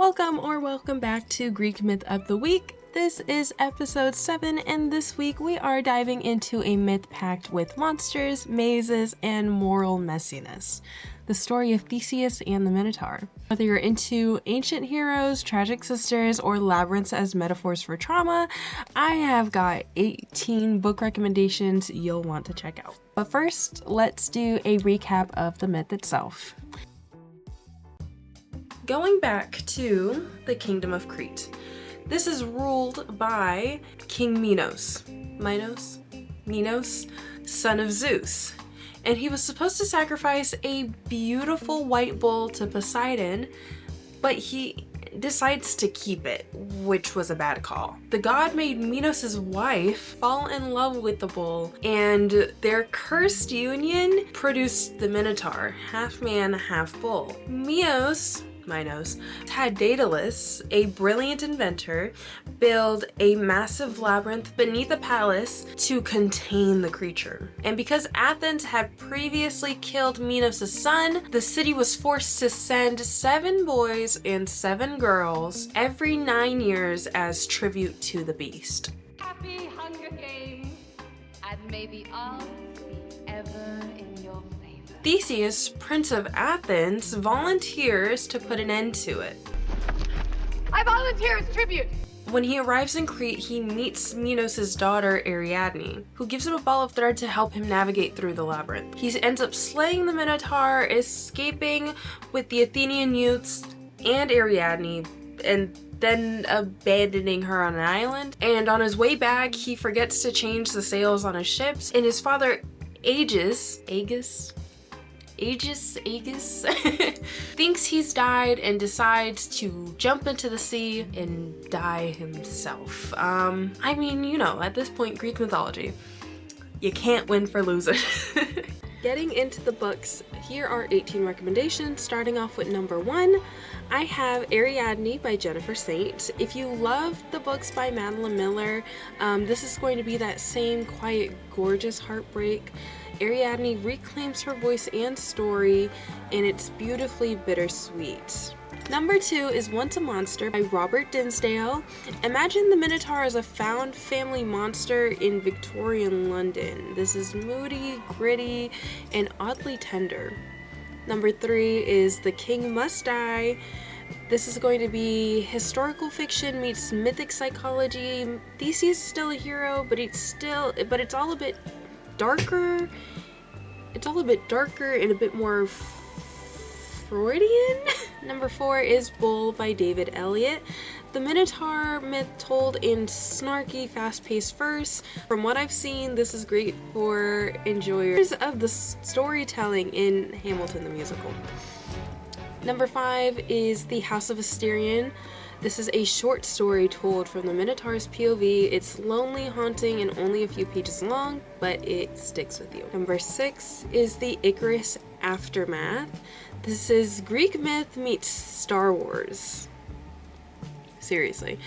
Welcome back to Greek Myth of the Week. This is episode 7, and this week we are diving into a myth packed with monsters, mazes, and moral messiness. The story of Theseus and the Minotaur. Whether you're into ancient heroes, tragic sisters, or labyrinths as metaphors for trauma, I have got 18 book recommendations you'll want to check out. But first, let's do a recap of the myth itself. Going back to the Kingdom of Crete. This is ruled by King Minos, son of Zeus. And he was supposed to sacrifice a beautiful white bull to Poseidon, but he decides to keep it, which was a bad call. The god made Minos' wife fall in love with the bull, and their cursed union produced the Minotaur, half man, half bull. Minos had Daedalus, a brilliant inventor, build a massive labyrinth beneath a palace to contain the creature. And because Athens had previously killed Minos' son, the city was forced to send 7 boys and 7 girls every 9 years as tribute to the beast. Happy Hunger Games, and may the odds be ever in your favor. Theseus, Prince of Athens, volunteers to put an end to it. I volunteer as tribute! When he arrives in Crete, he meets Minos' daughter, Ariadne, who gives him a ball of thread to help him navigate through the labyrinth. He ends up slaying the Minotaur, escaping with the Athenian youths and Ariadne, and then abandoning her on an island. And on his way back, he forgets to change the sails on his ships, and his father Aegis thinks he's died and decides to jump into the sea and die himself. I mean, you know, at this point, Greek mythology, you can't win for losing. Getting into the books, here are 18 recommendations, starting off with number 1. I have Ariadne by Jennifer Saint. If you love the books by Madeline Miller, this is going to be that same quiet, gorgeous heartbreak. Ariadne reclaims her voice and story, and it's beautifully bittersweet. Number 2 is Once a Monster by Robert Dinsdale. Imagine the Minotaur as a found family monster in Victorian London. This is moody, gritty, and oddly tender. Number 3 is The King Must Die. This is going to be historical fiction meets psychology. Theseus is still a hero, but it's all a bit darker. It's all a bit darker and a bit more Freudian. Number 4 is Bull by David Elliot. The Minotaur myth told in snarky, fast-paced verse. From what I've seen, this is great for enjoyers of the storytelling in Hamilton the Musical. Number 5 is The House of Asterion. This is a short story told from the Minotaur's POV. It's lonely, haunting, and only a few pages long, but it sticks with you. Number 6 is The Icarus Aftermath. This is Greek myth meets Star Wars. Seriously.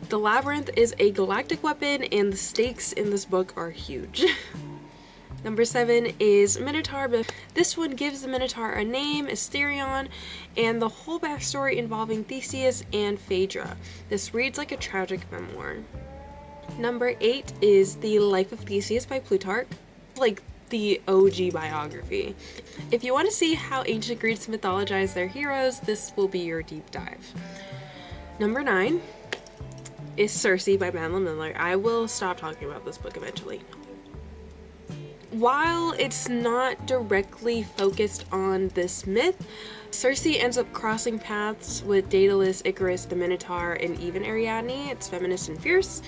The labyrinth is a galactic weapon, and the stakes in this book are huge. Number 7 is Minotaur. This one gives the Minotaur a name, asterion, and the whole backstory involving Theseus and Phaedra. This reads like a tragic memoir. Number 8 is The Life of Theseus by Plutarch, like the OG biography. If you want to see how ancient Greeks mythologize their heroes, this will be your deep dive. Number 9 is Circe by Madeline Miller. I will stop talking about this book eventually. While it's not directly focused on this myth, Circe ends up crossing paths with Daedalus, Icarus, the Minotaur, and even Ariadne. It's feminist and fierce.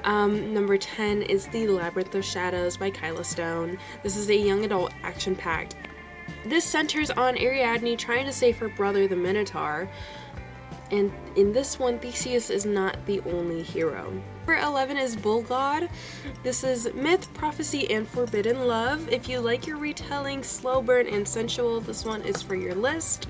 Number 10 is The Labyrinth of Shadows by Kyla Stone. This is a young adult action-packed. This centers on Ariadne trying to save her brother, the Minotaur. And in this one, Theseus is not the only hero. Number 11 is Bull God. This is myth, prophecy, and forbidden love. If you like your retelling slow burn and sensual, this one is for your list.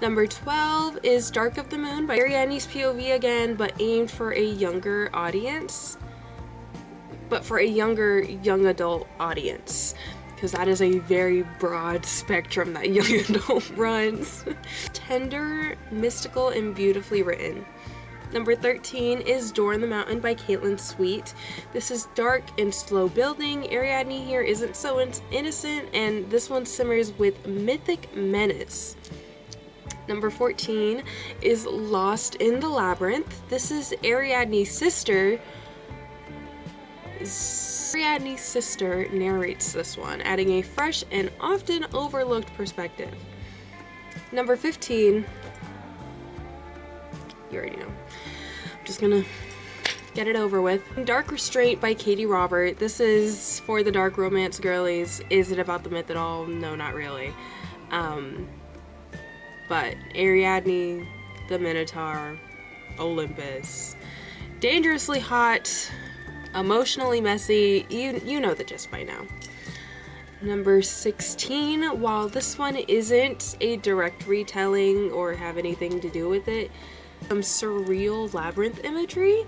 Number 12 is Dark of the Moon by Ariadne's POV again, but aimed for a younger audience. Young adult audience. because that is a very broad spectrum that young adult runs. Tender, mystical, and beautifully written. Number 13 is Door in the Mountain by Caitlin Sweet. This is dark and slow building. Ariadne here isn't so innocent, and this one simmers with mythic menace. Number 14 is Lost in the Labyrinth. This is Ariadne's sister. Ariadne's sister narrates this one, adding a fresh and often overlooked perspective. Number 15, you already know. I'm just gonna get it over with. Dark Restraint by Katie Robert. This is for the dark romance girlies. Is it about the myth at all? No, not really. But Ariadne, the Minotaur, Olympus, dangerously hot, emotionally messy, you know the gist by now. Number 16, while this one isn't a direct retelling or have anything to do with it, some surreal labyrinth imagery,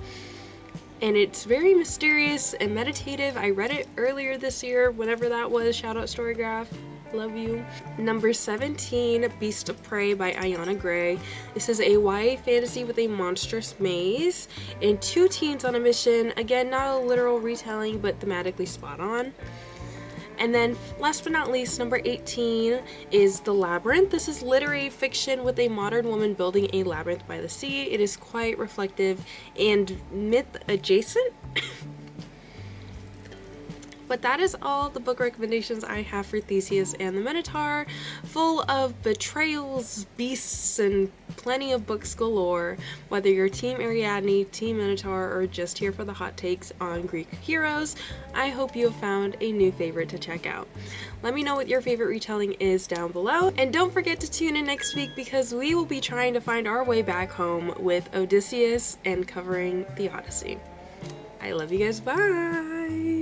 and it's very mysterious and meditative. I read it earlier this year, whenever that was. Shout out Storygraph. Love you. Number 17, Beast of Prey by Ayana Gray. This is a YA fantasy with a monstrous maze and two teens on a mission. Again, not a literal retelling, but thematically spot on. And then last but not least, number 18 is The Labyrinth. This is literary fiction with a modern woman building a labyrinth by the sea. It is quite reflective and myth adjacent. But that is all the book recommendations I have for Theseus and the Minotaur, full of betrayals, beasts, and plenty of books galore. Whether you're Team Ariadne, Team Minotaur, or just here for the hot takes on Greek heroes, I hope you have found a new favorite to check out. Let me know what your favorite retelling is down below, and don't forget to tune in next week because we will be trying to find our way back home with Odysseus and covering the Odyssey. I love you guys, bye!